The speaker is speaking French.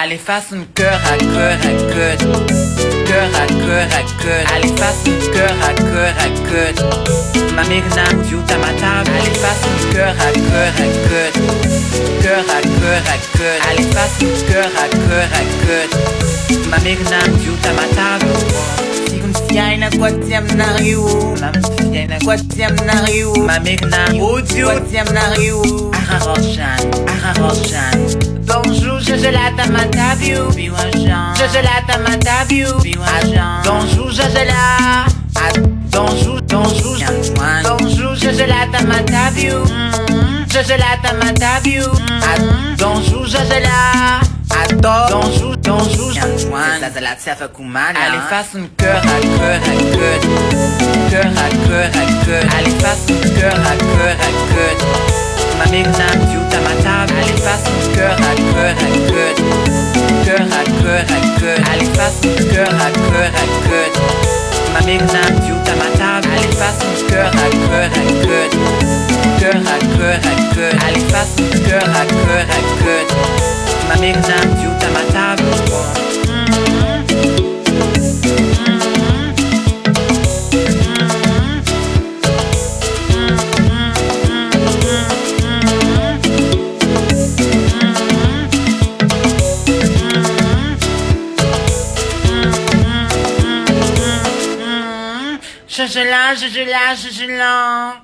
Allez, fasse un cœur à cœur à cœur. Cœur à cœur à cœur. Allez, fasse un cœur à cœur à cœur. Ma migna, tu t'as ma table. Allez, fasse un cœur à cœur à cœur. Cœur à cœur à cœur. Allez, fasse un cœur à cœur à cœur. Ma migna, tu t'as ma table. Siya na kwatiam na rio, siya na kwatiam na rio, mamigna audio kwatiam na rio, araroshan, bonjour je la tamatabiu, biwajan, je la tamatabiu, biwajan, bonjour je la, bonjour je la tamatabiu, je la tamatabiu, bonjour je la. Bonjour, ça de la tsefa kumana. Allez, fasse un cœur à cœur à cœur. Cœur à cœur à cœur. Allez, fasse un cœur à cœur à cœur. Ma migna, tu t'as ma table. Allez, fasse un cœur à cœur à cœur. Cœur à cœur à cœur. Allez, fasse un cœur à cœur à cœur. Ma migna, tu t'as ma table. Allez, fasse un cœur à cœur à cœur. Cœur à cœur à cœur. Allez, fasse un cœur à cœur à cœur. Ma migna, tu t'as ma table. Je la.